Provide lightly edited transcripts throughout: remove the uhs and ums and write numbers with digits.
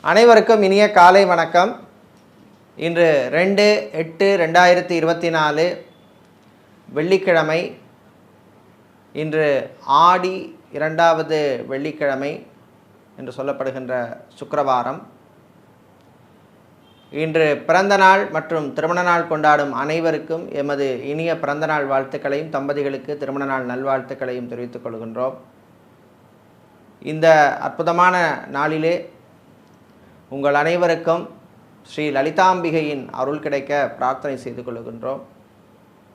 அனைவருக்கும் இனிய காலை வணக்கம். இன்று 2/8/2024 வெள்ளிக்கிழமை. இன்று ஆடி 2வது வெள்ளிக்கிழமை என்று சொல்லப்படுகின்ற சுக்கிரவாரம். இன்று பிறந்த நாள் மற்றும் திருமண நாள் கொண்டாடும் அனைவருக்கும் எமது இனிய பிறந்த நாள் வாழ்த்துக்களையும், தம்பதிகளுக்கு திருமண நாள் நல்வாழ்த்துக்களையும் தெரிவித்துக் கொள்கின்றோம். இந்த அற்புதமான நாளிலே உங்கள் அனைவருக்கும் ஸ்ரீ லலிதாம்பிகையின் அருள் கிடைக்க பிரார்த்தனை செய்து கொள்கின்றோம்.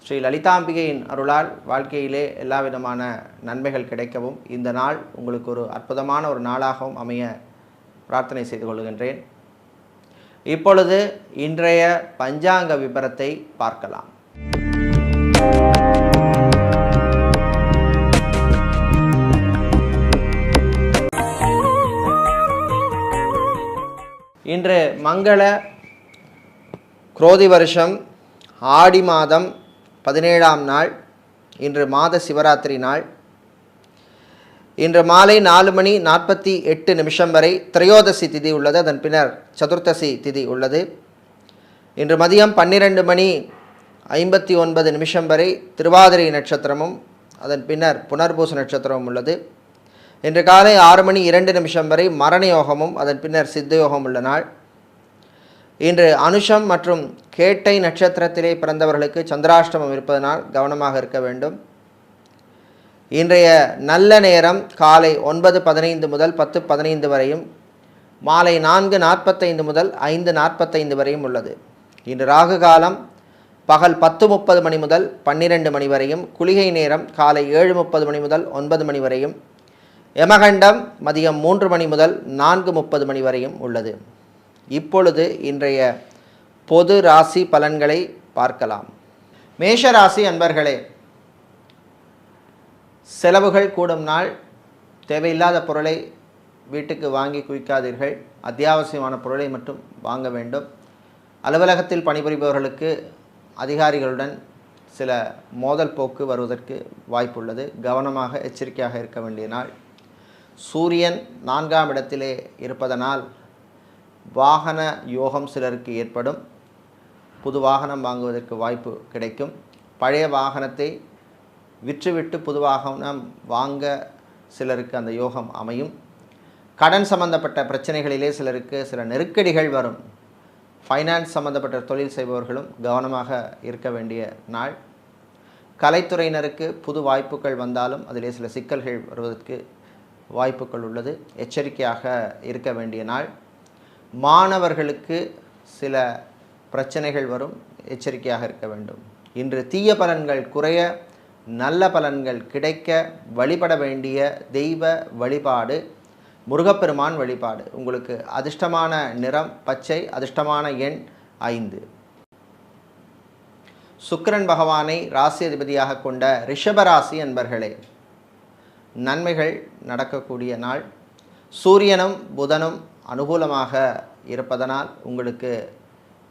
ஸ்ரீ லலிதாம்பிகையின் அருளால் வாழ்க்கையிலே எல்லா விதமான நன்மைகள் கிடைக்கவும் இந்த நாள் உங்களுக்கு ஒரு அற்புதமான ஒரு நாளாகவும் அமைய பிரார்த்தனை செய்து கொள்கின்றேன். இப்பொழுது இன்றைய பஞ்சாங்க விபரத்தை பார்க்கலாம். இன்று மங்கள குரோதி வருஷம் ஆடி மாதம் 17ஆம் நாள். இன்று மாத சிவராத்திரி நாள். இன்று மாலை 4:48 வரை திரையோதசி திதி உள்ளது. அதன் பின்னர் சதுர்த்தசி திதி உள்ளது. இன்று மதியம் 12:59 வரை திருவாதிரை நட்சத்திரமும் அதன் பின்னர் புனர்பூச நட்சத்திரமும் உள்ளது. இன்று காலை 6:02 வரை மரண யோகமும் அதன் பின்னர் சித்த யோகம் உள்ள நாள். இன்று அனுஷம் மற்றும் கேட்டை நட்சத்திரத்திலே பிறந்தவர்களுக்கு சந்திராஷ்டமம் இருப்பதனால் கவனமாக இருக்க வேண்டும். இன்றைய நல்ல நேரம் காலை 9:15 முதல் 10:15 வரையும், மாலை 4:45 முதல் 5:45 வரையும் உள்ளது. இன்று ராகு காலம் பகல் 10:30 மணி முதல் 12 மணி வரையும், குளிகை நேரம் காலை 7:30 மணி முதல் 9 மணி வரையும், யமகண்டம் மதியம் 3 மணி முதல் 4:30 மணி வரையும் உள்ளது. இப்பொழுது இன்றைய பொது ராசி பலன்களை பார்க்கலாம். மேஷ ராசி அன்பர்களே, செலவுகள் கூடும் நாள். தேவையில்லாத பொருளை வீட்டுக்கு வாங்கி குவிக்காதீர்கள். அத்தியாவசியமான பொருளை மட்டும் வாங்க வேண்டும். அலுவலகத்தில் பணிபுரிபவர்களுக்கு அதிகாரிகளுடன் சில மோதல் போக்கு வருவதற்கு வாய்ப்புள்ளது. கவனமாக எச்சரிக்கையாக இருக்க வேண்டிய நாள். சூரியன் 4ஆம் இடத்திலே இருப்பதனால் வாகன யோகம் சிலருக்கு ஏற்படும். புது வாகனம் வாங்குவதற்கு வாய்ப்பு கிடைக்கும். பழைய வாகனத்தை விற்றுவிட்டு புது வாகனம் வாங்க சிலருக்கு அந்த யோகம் அமையும். கடன் சம்பந்தப்பட்ட பிரச்சனைகளிலே சிலருக்கு சில நெருக்கடிகள் வரும். ஃபைனான்ஸ் சம்பந்தப்பட்ட தொழில் செய்பவர்களும் கவனமாக இருக்க வேண்டிய நாள். கலைத்துறையினருக்கு புது வாய்ப்புகள் வந்தாலும் அதிலே சில சிக்கல்கள் வருவதற்கு வாய்ப்புகள் உள்ளது. எச்சரிக்கையாக இருக்க வேண்டிய நாள். மாணவர்களுக்கு சில பிரச்சனைகள் வரும். எச்சரிக்கையாக இருக்க வேண்டும். இன்று தீய பலன்கள் குறைய, நல்ல பலன்கள் கிடைக்க வழிபட வேண்டிய தெய்வ வழிபாடு முருகப்பெருமான் வழிபாடு. உங்களுக்கு அதிர்ஷ்டமான நிறம் பச்சை, அதிர்ஷ்டமான எண் 5. சுக்கிரன் பகவானை ராசி அதிபதியாக கொண்ட ரிஷபராசி அன்பர்களே, நன்மைகள் நடக்கக்கூடிய நாள். சூரியனும் புதனும் அனுகூலமாக இருப்பதனால் உங்களுக்கு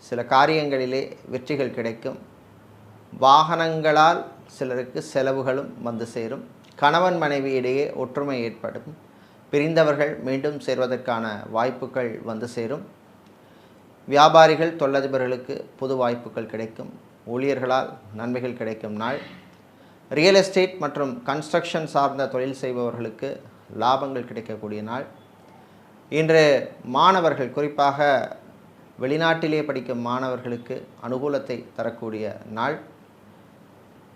சில காரியங்களிலே வெற்றிகள் கிடைக்கும். வாகனங்களால் சிலருக்கு செலவுகளும் வந்து சேரும். கணவன் மனைவி இடையே ஒற்றுமை ஏற்படும். பிரிந்தவர்கள் மீண்டும் சேர்வதற்கான வாய்ப்புகள் வந்து சேரும். வியாபாரிகள், தொழிலதிபர்களுக்கு புது வாய்ப்புகள் கிடைக்கும். ஊழியர்களால் நன்மைகள் கிடைக்கும் நாள். ரியல் எஸ்டேட் மற்றும் கன்ஸ்ட்ரக்ஷன் சார்ந்த தொழில் செய்பவர்களுக்கு லாபங்கள் கிடைக்கக்கூடிய நாள். இன்று மாணவர்கள், குறிப்பாக வெளிநாட்டிலே படிக்கும் மாணவர்களுக்கு அனுகூலத்தை தரக்கூடிய நாள்.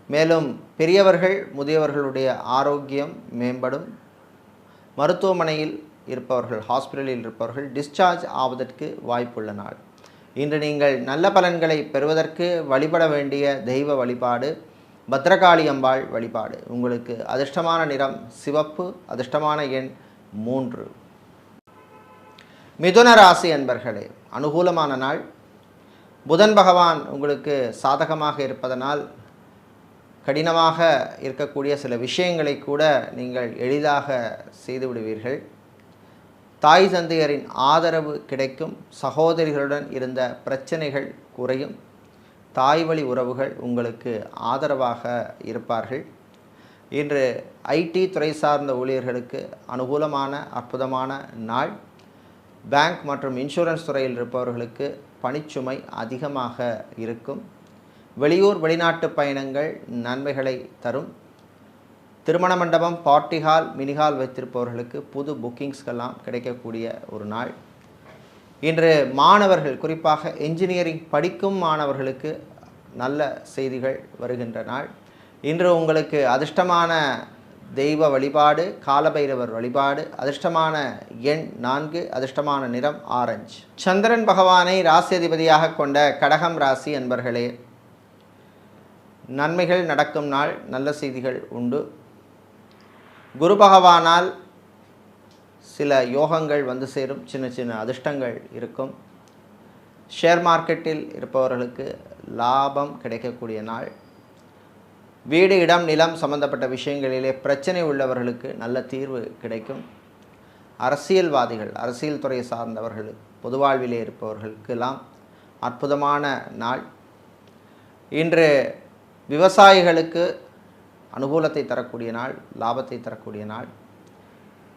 மேலும் பெரியவர்கள், முதியவர்களுடைய ஆரோக்கியம் மேம்படும். மருத்துவமனையில் இருப்பவர்கள், ஹாஸ்பிட்டலில் இருப்பவர்கள் டிஸ்சார்ஜ் ஆவதற்கு வாய்ப்புள்ள நாள். இன்று நீங்கள் நல்ல பலன்களை பெறுவதற்கு வழிபட வேண்டிய தெய்வ வழிபாடு பத்ரகாளி அம்பாள் வழிபாடு. உங்களுக்கு அதிர்ஷ்டமான நிறம் சிவப்பு, அதிர்ஷ்டமான எண் 3. மிதுன ராசி அன்பர்களே, அனுகூலமான நாள். புதன் பகவான் உங்களுக்கு சாதகமாக இருப்பதனால் கடினமாக இருக்கக்கூடிய சில விஷயங்களை கூட நீங்கள் எளிதாக செய்துவிடுவீர்கள். தாய் தந்தையரின் ஆதரவு கிடைக்கும். சகோதரிகளுடன் இருந்த பிரச்சனைகள் குறையும். தாய் வழி உறவுகள் உங்களுக்கு ஆதரவாக இருப்பார்கள். இன்று ஐடி துறை சார்ந்த ஊழியர்களுக்கு அனுகூலமான அற்புதமான நாள். பேங்க் மற்றும் இன்சூரன்ஸ் துறையில் இருப்பவர்களுக்கு பணிச்சுமை அதிகமாக இருக்கும். வெளியூர் வெளிநாட்டு பயணங்கள் நன்மைகளை தரும். திருமண மண்டபம், பார்ட்டி ஹால், மினி ஹால் வைத்திருப்பவர்களுக்கு புது புக்கிங்ஸ்கெல்லாம் கிடைக்கக்கூடிய ஒரு நாள். இன்று மாணவர்கள், குறிப்பாக என்ஜினியரிங் படிக்கும் மாணவர்களுக்கு நல்ல செய்திகள் வருகின்ற நாள். இன்று உங்களுக்கு அதிர்ஷ்டமான தெய்வ வழிபாடு காலபைரவர் வழிபாடு. அதிர்ஷ்டமான எண் 4, அதிர்ஷ்டமான நிறம் ஆரஞ்சு. சந்திரன் பகவானை ராசி அதிபதியாக கொண்ட கடகம் ராசி அன்பர்களே, நன்மைகள் நடக்கும் நாள், நல்ல செய்திகள் உண்டு. குரு பகவானால் சில யோகங்கள் வந்து சேரும், சின்ன சின்ன அதிர்ஷ்டங்கள் இருக்கும். ஷேர் மார்க்கெட்டில் இருப்பவர்களுக்கு லாபம் கிடைக்கக்கூடிய நாள். வீடு, இடம், நிலம் சம்பந்தப்பட்ட விஷயங்களிலே பிரச்சனை உள்ளவர்களுக்கு நல்ல தீர்வு கிடைக்கும். அரசியல்வாதிகள், அரசியல் துறை சார்ந்தவர்கள், பொது வாழ்விலே இருப்பவர்களுக்கெல்லாம் அற்புதமான நாள். இன்று விவசாயிகளுக்கு அனுகூலத்தை தரக்கூடிய நாள், லாபத்தை தரக்கூடிய நாள்.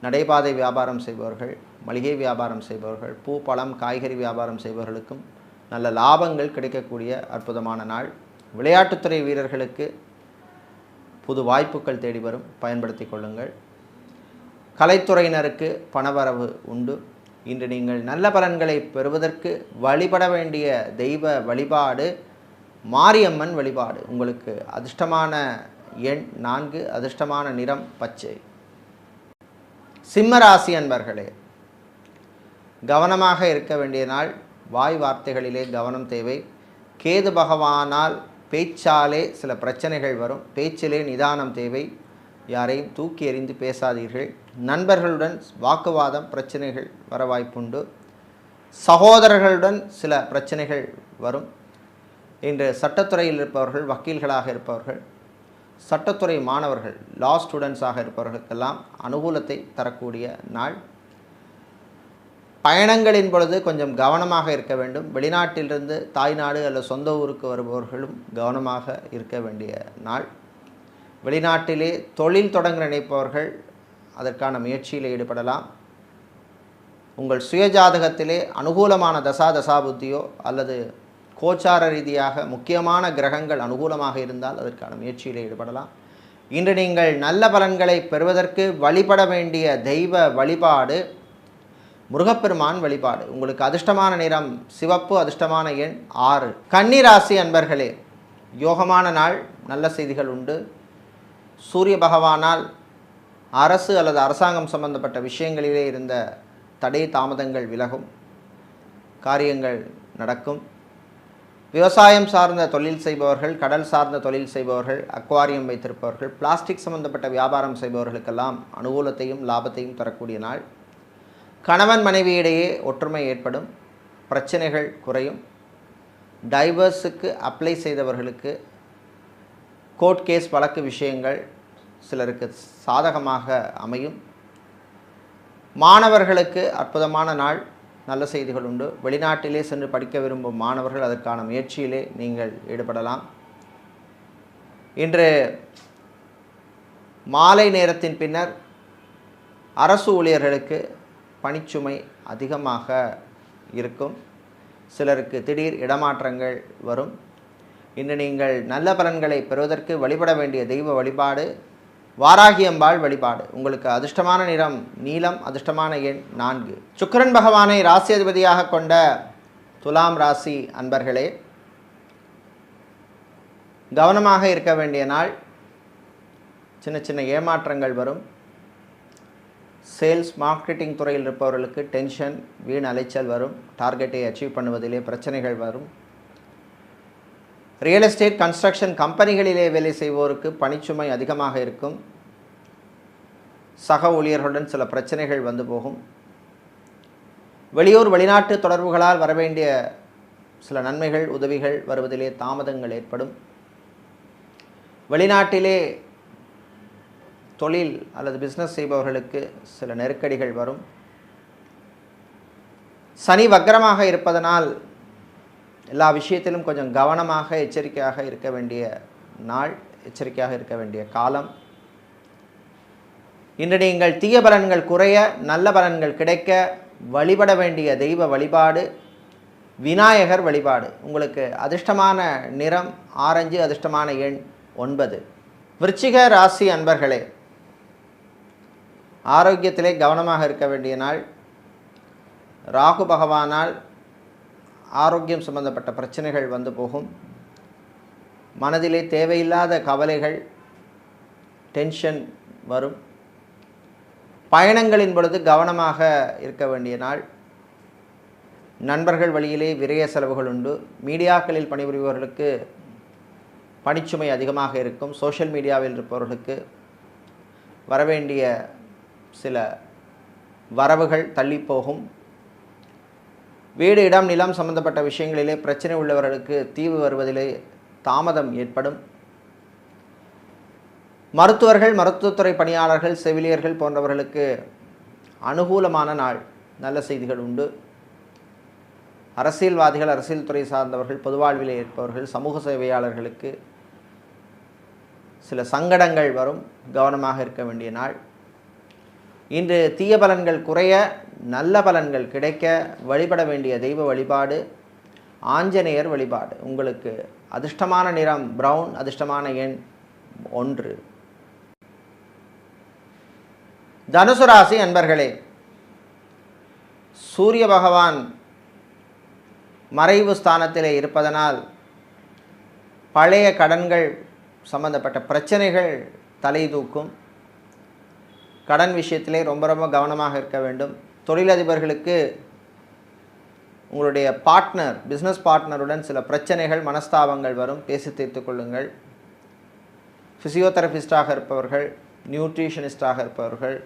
நடைபாதை வியாபாரம் செய்பவர்கள், மளிகை வியாபாரம் செய்பவர்கள், பூ, பழம், காய்கறி வியாபாரம் செய்பவர்களுக்கும் நல்ல லாபங்கள் கிடைக்கக்கூடிய அற்புதமான நாள். விளையாட்டுத்துறை வீரர்களுக்கு புது வாய்ப்புகள் தேடி வரும், பயன்படுத்தி கொள்ளுங்கள். கலைத்துறையினருக்கு பணவரவு உண்டு. இன்று நீங்கள் நல்ல பலன்களை பெறுவதற்கு வழிபட வேண்டிய தெய்வ வழிபாடு மாரியம்மன் வழிபாடு. உங்களுக்கு அதிர்ஷ்டமான எண் 4, அதிர்ஷ்டமான நிறம் பச்சை. சிம்ம ராசி அன்பர்களே, கவனமாக இருக்க வேண்டிய நாள். வாய் வார்த்தைகளிலே கவனம் தேவை. கேது பகவானால் பேச்சாலே சில பிரச்சனைகள் வரும். பேச்சிலே நிதானம் தேவை. யாரையும் தூக்கி எறிந்து பேசாதீர்கள். நண்பர்களுடன் வாக்குவாதம், பிரச்சனைகள் வர வாய்ப்புண்டு. சகோதரர்களுடன் சில பிரச்சனைகள் வரும். இன்று சட்டத்துறையில் இருப்பவர்கள், வக்கீல்களாக இருப்பவர்கள், சட்டத்துறை மாணவர்கள், லா ஸ்டூடெண்ட்ஸாக இருப்பவர்களுக்கெல்லாம் அனுகூலத்தை தரக்கூடிய நாள். பயணங்களின் பொழுது கொஞ்சம் கவனமாக இருக்க வேண்டும். வெளிநாட்டிலிருந்து தாய்நாடு அல்லது சொந்த ஊருக்கு வருபவர்களும் கவனமாக இருக்க வேண்டிய நாள். வெளிநாட்டிலே தொழில் தொடங்க நினைப்பவர்கள் அதற்கான முயற்சியில் ஈடுபடலாம். உங்கள் சுயஜாதகத்திலே அனுகூலமான தசாபுத்தியோ அல்லது கோச்சார ரீதியாக முக்கியமான கிரகங்கள் அனுகூலமாக இருந்தால் அதற்கான முயற்சியில் ஈடுபடலாம். இன்று நீங்கள் நல்ல பலன்களை பெறுவதற்கு வழிபட வேண்டிய தெய்வ வழிபாடு முருகப்பெருமான் வழிபாடு. உங்களுக்கு அதிர்ஷ்டமான நிறம் சிவப்பு, அதிர்ஷ்டமான எண் 6. கன்னி ராசி அன்பர்களே, யோகமான நாள், நல்ல செய்திகள் உண்டு. சூரிய பகவானால் அரசு அல்லது அரசாங்கம் சம்பந்தப்பட்ட விஷயங்களிலே இருந்த தடை தாமதங்கள் விலகும், காரியங்கள் நடக்கும். விவசாயம் சார்ந்த தொழில் செய்பவர்கள், கடல் சார்ந்த தொழில் செய்பவர்கள், அக்வாரியம் வைத்திருப்பவர்கள், பிளாஸ்டிக் சம்பந்தப்பட்ட வியாபாரம் செய்பவர்களுக்கெல்லாம் அனுகூலத்தையும் லாபத்தையும் தரக்கூடிய நாள். கணவன் மனைவியிடையே ஒற்றுமை ஏற்படும், பிரச்சனைகள் குறையும். டைவர்ஸுக்கு அப்ளை செய்தவர்களுக்கு கோர்ட் கேஸ் வழக்கு விஷயங்கள் சிலருக்கு சாதகமாக அமையும். மாணவர்களுக்கு அற்புதமான நாள், நல்ல செய்திகள் உண்டு. வெளிநாட்டிலே சென்று படிக்க விரும்பும் மாணவர்கள் அதற்கான முயற்சியிலே நீங்கள் ஈடுபடலாம். இன்று மாலை நேரத்தின் பின்னர் அரசு ஊழியர்களுக்கு பணிச்சுமை அதிகமாக இருக்கும். சிலருக்கு திடீர் இடமாற்றங்கள் வரும். இன்று நீங்கள் நல்ல பலன்களை பெறுவதற்கு வழிபட வேண்டிய தெய்வ வழிபாடு வாராகியம்பாள் வழிபாடு. உங்களுக்கு அதிர்ஷ்டமான நிறம் நீலம், அதிர்ஷ்டமான எண் 4. சுக்கிரன் பகவானை ராசி அதிபதியாக கொண்ட துலாம் ராசி அன்பர்களே, கவனமாக இருக்க வேண்டிய நாள். சின்ன சின்ன ஏமாற்றங்கள் வரும். சேல்ஸ் மார்க்கெட்டிங் துறையில் இருப்பவர்களுக்கு டென்ஷன், வீண் அலைச்சல் வரும். டார்கெட்டை அச்சீவ் பண்ணுவதிலே பிரச்சனைகள் வரும். ரியல் எஸ்டேட், கன்ஸ்ட்ரக்ஷன் கம்பெனிகளிலே வேலை செய்வோருக்கு பணிச்சுமை அதிகமாக இருக்கும். சக ஊழியர்களுடன் சில பிரச்சனைகள் வந்து போகும். வெளியூர் வெளிநாட்டு தொடர்புகளால் வரவேண்டிய சில நன்மைகள், உதவிகள் வருவதிலே தாமதங்கள் ஏற்படும். வெளிநாட்டிலே தொழில் அல்லது பிஸ்னஸ் செய்பவர்களுக்கு சில நெருக்கடிகள் வரும். சனி வக்ரமாக இருப்பதனால் எல்லா விஷயத்திலும் கொஞ்சம் கவனமாக எச்சரிக்கையாக இருக்க வேண்டிய நாள், எச்சரிக்கையாக இருக்க வேண்டிய காலம். இன்று நீங்கள் தீய பலன்கள் குறைய, நல்ல பலன்கள் கிடைக்க வழிபட வேண்டிய தெய்வ வழிபாடு விநாயகர் வழிபாடு. உங்களுக்கு அதிர்ஷ்டமான நிறம் ஆரஞ்சு, அதிர்ஷ்டமான எண் 9. விருச்சிக ராசி அன்பர்களே, ஆரோக்கியத்திலே கவனமாக இருக்க வேண்டிய நாள். ராகு பகவானால் ஆரோக்கியம் சம்பந்தப்பட்ட பிரச்சனைகள் வந்து போகும். மனதிலே தேவையில்லாத கவலைகள், டென்ஷன் வரும். பயணங்களின் பொழுது கவனமாக இருக்க வேண்டிய நாள். நண்பர்கள் வழியிலே விரய செலவுகள் உண்டு. மீடியாக்களில் பணிபுரிபவர்களுக்கு பணிச்சுமை அதிகமாக இருக்கும். சோஷியல் மீடியாவில் இருப்பவர்களுக்கு வரவேண்டிய சில வரவுகள் தள்ளி போகும். வீடு, இடம், நிலம் சம்பந்தப்பட்ட விஷயங்களிலே பிரச்சனை உள்ளவர்களுக்கு தீர்வு வருவதிலே தாமதம் ஏற்படும். மருத்துவர்கள், மருத்துவத்துறை பணியாளர்கள், செவிலியர்கள் போன்றவர்களுக்கு அனுகூலமான நாள். நல்ல செய்திகள் உண்டு. அரசியல்வாதிகள், அரசியல் துறை சார்ந்தவர்கள், பொதுவாழ்வில் இருப்பவர்கள், சமூக சேவையாளர்களுக்கு சில சங்கடங்கள் வரும். கவனமாக இருக்க வேண்டிய நாள். இன்று தீய பலன்கள் குறைய, நல்ல பலன்கள் கிடைக்க வழிபட வேண்டிய தெய்வ வழிபாடு ஆஞ்சநேயர் வழிபாடு. உங்களுக்கு அதிர்ஷ்டமான நிறம் பிரவுன், அதிர்ஷ்டமான எண் 1. தனுசு ராசி அன்பர்களே, சூரிய பகவான் மறைவு ஸ்தானத்திலே இருப்பதனால் பழைய கடன்கள் சம்பந்தப்பட்ட பிரச்சனைகள் தலை தூக்கும். கடன் விஷயத்திலே ரொம்ப ரொம்ப கவனமாக இருக்க வேண்டும். தொழிலதிபர்களுக்கு உங்களுடைய பார்ட்னர், பிஸ்னஸ் பார்ட்னருடன் சில பிரச்சனைகள், மனஸ்தாபங்கள் வரும். பேசி தீர்த்து கொள்ளுங்கள். ஃபிசியோதெரபிஸ்டாக இருப்பவர்கள், நியூட்ரிஷனிஸ்டாக இருப்பவர்கள்,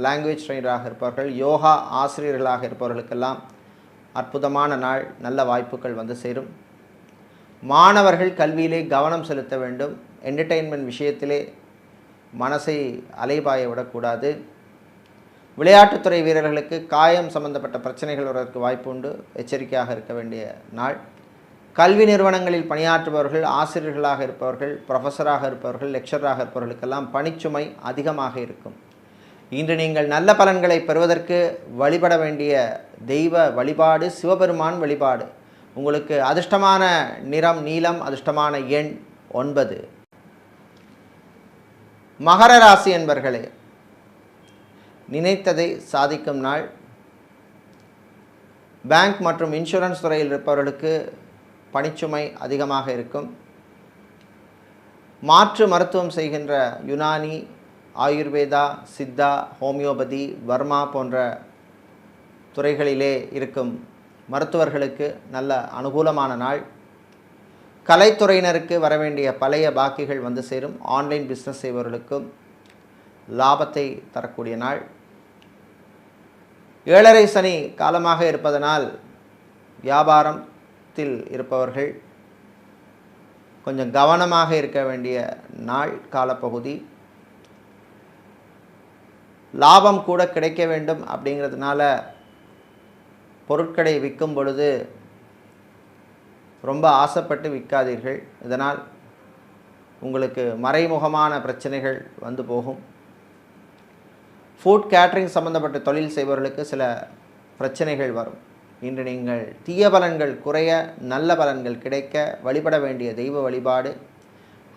லாங்குவேஜ் ட்ரெயினராக இருப்பவர்கள், யோகா ஆசிரியர்களாக இருப்பவர்களுக்கெல்லாம் அற்புதமான நாள். நல்ல வாய்ப்புகள் வந்து சேரும். மாணவர்கள் கல்வியிலே கவனம் செலுத்த வேண்டும். என்டர்டெயின்மெண்ட் விஷயத்திலே மனசை அலைபாய விடக்கூடாது. விளையாட்டுத்துறை வீரர்களுக்கு காயம் சம்பந்தப்பட்ட பிரச்சனைகள் வருவதற்கு வாய்ப்பு உண்டு. எச்சரிக்கையாக இருக்க வேண்டிய நாள். கல்வி நிறுவனங்களில் பணியாற்றுபவர்கள், ஆசிரியர்களாக இருப்பவர்கள், ப்ரொஃபஸராக இருப்பவர்கள், லெக்சராக இருப்பவர்களுக்கெல்லாம் பணிச்சுமை அதிகமாக இருக்கும். இன்று நீங்கள் நல்ல பலன்களை பெறுவதற்கு வழிபட வேண்டிய தெய்வ வழிபாடு சிவபெருமான் வழிபாடு. உங்களுக்கு அதிர்ஷ்டமான நிறம் நீலம், அதிர்ஷ்டமான எண் 9. மகர ராசி என்பர்களே, நினைத்ததை சாதிக்கும் நாள். பேங்க் மற்றும் இன்சூரன்ஸ் துறையில் இருப்பவர்களுக்கு பணிச்சுமை அதிகமாக இருக்கும். மாற்று மருத்துவம் செய்கின்ற யுனானி, ஆயுர்வேதா, சித்தா, ஹோமியோபதி, வர்மா போன்ற துறைகளிலே இருக்கும் மருத்துவர்களுக்கு நல்ல அனுகூலமான நாள். கலைத்துறையினருக்கு வரவேண்டிய பழைய பாக்கிகள் வந்து சேரும். ஆன்லைன் பிஸ்னஸ் செய்பவர்களுக்கும் லாபத்தை தரக்கூடிய நாள். 7.5 சனி காலமாக இருப்பதனால் வியாபாரத்தில் இருப்பவர்கள் கொஞ்சம் கவனமாக இருக்க வேண்டிய நாள் காலப்பகுதி. லாபம் கூட கிடைக்க வேண்டும் அப்படிங்கிறதுனால பொருட்களை விற்கும் பொழுது ரொம்ப ஆசைப்பட்டு விற்காதீர்கள். இதனால் உங்களுக்கு மறைமுகமான பிரச்சனைகள் வந்து போகும். ஃபுட் கேட்ரிங் சம்பந்தப்பட்ட தொழில் செய்பவர்களுக்கு சில பிரச்சனைகள் வரும். இன்று நீங்கள் தீய பலன்கள் குறைய, நல்ல பலன்கள் கிடைக்க வழிபட வேண்டிய தெய்வ வழிபாடு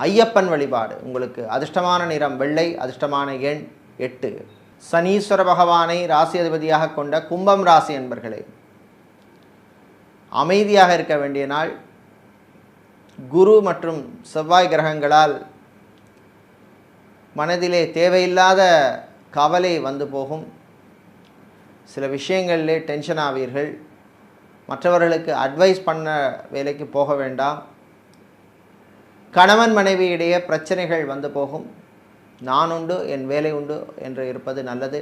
ஐயப்பன் வழிபாடு. உங்களுக்கு அதிர்ஷ்டமான நிறம் வெள்ளை, அதிர்ஷ்டமான எண் 8. சனீஸ்வர பகவானை ராசி அதிபதியாக கொண்ட கும்பம் ராசி என்பர்களே, அமைதியாக இருக்க வேண்டிய நாள். குரு மற்றும் செவ்வாய் கிரகங்களால் மனதிலே தேவையில்லாத கவலை வந்து போகும். சில விஷயங்களிலே டென்ஷன் ஆவீர்கள். மற்றவர்களுக்கு அட்வைஸ் பண்ண வேலைக்கு போக வேண்டாம். கணவன் மனைவியிடையே பிரச்சனைகள் வந்து போகும். நான் உண்டு, என் வேலை உண்டு என்று இருப்பது நல்லது.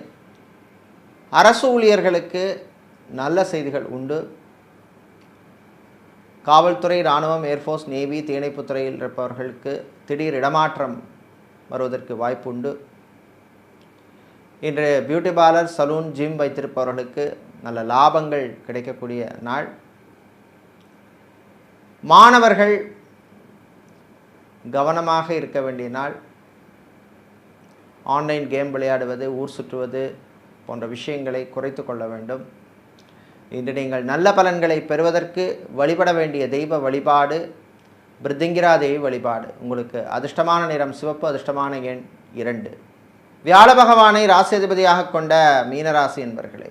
அரசு ஊழியர்களுக்கு நல்ல செய்திகள் உண்டு. காவல்துறை, இராணுவம், ஏர்ஃபோர்ஸ், நேவி, தீயணைப்புத் துறையில் இருப்பவர்களுக்கு திடீர் இடமாற்றம் வருவதற்கு வாய்ப்பு உண்டு. இன்று பியூட்டி பார்லர், சலூன், ஜிம் வைத்திருப்பவர்களுக்கு நல்ல லாபங்கள் கிடைக்கக்கூடிய நாள். மாணவர்கள் கவனமாக இருக்க வேண்டிய நாள். ஆன்லைன் கேம் விளையாடுவது, ஊர் சுற்றுவது போன்ற விஷயங்களை குறைத்து கொள்ள வேண்டும். இன்று நீங்கள் நல்ல பலன்களை பெறுவதற்கு வழிபட வேண்டிய தெய்வ வழிபாடு பிருத்திங்கிரா தேவி வழிபாடு. உங்களுக்கு அதிர்ஷ்டமான நிறம் சிவப்பு, அதிர்ஷ்டமான எண் 2. வியாழ பகவானை ராசியதிபதியாக கொண்ட மீனராசி என்பர்களே,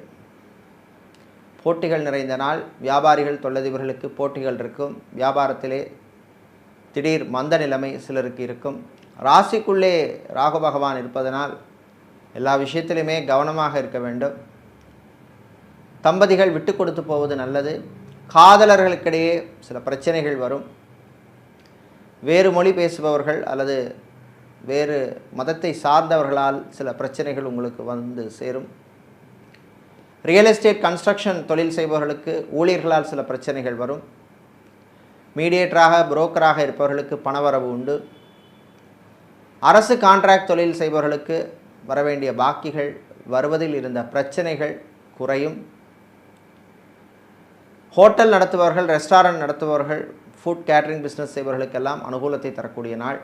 போட்டிகள் நிறைந்த நாள். வியாபாரிகள் தொழிலதிபர்களுக்கு போட்டிகள் இருக்கும். வியாபாரத்திலே திடீர் மந்த நிலைமை சிலருக்கு இருக்கும். ராசிக்குள்ளே ராகு பகவான் இருப்பதனால் எல்லா விஷயத்திலுமே கவனமாக இருக்க வேண்டும். தம்பதிகள் விட்டு கொடுத்து போவது நல்லது. காதலர்களுக்கிடையே சில பிரச்சனைகள் வரும். வேறு மொழி பேசுபவர்கள் அல்லது வேறு மதத்தை சார்ந்தவர்களால் சில பிரச்சனைகள் உங்களுக்கு வந்து சேரும். ரியல் எஸ்டேட் கன்ஸ்ட்ரக்ஷன் தொழில் செய்பவர்களுக்கு ஊழியர்களால் சில பிரச்சனைகள் வரும். மீடியேட்டராக புரோக்கராக இருப்பவர்களுக்கு பணவரவு உண்டு. அரசு கான்ட்ராக்ட் தொழில் செய்பவர்களுக்கு வரவேண்டிய பாக்கிகள் வருவதில் இருந்த பிரச்சனைகள் குறையும். ஹோட்டல் நடத்துபவர்கள், ரெஸ்டாரண்ட் நடத்துபவர்கள், ஃபுட் கேட்டரிங் பிஸ்னஸ் செய்பவர்களுக்கெல்லாம் அனுகூலத்தை தரக்கூடிய நாள்.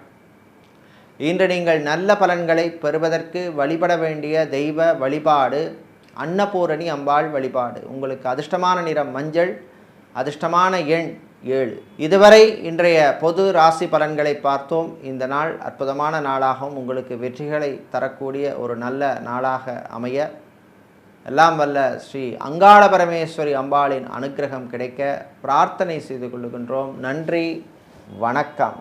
இன்று நீங்கள் நல்ல பலன்களை பெறுவதற்கு வழிபட வேண்டிய தெய்வ வழிபாடு அன்னபூரணி அம்பாள் வழிபாடு. உங்களுக்கு அதிர்ஷ்டமான நிறம் மஞ்சள், அதிர்ஷ்டமான எண் 7. இதுவரை இன்றைய பொது ராசி பலன்களை பார்த்தோம். இந்த நாள் அற்புதமான நாளாகவும் உங்களுக்கு வெற்றிகளை தரக்கூடிய ஒரு நல்ல நாளாக அமைய எல்லாம் வல்ல ஸ்ரீ அங்காள பரமேஸ்வரி அம்பாளின் அனுக்கிரகம் கிடைக்க பிரார்த்தனை செய்து கொள்கின்றோம். நன்றி, வணக்கம்.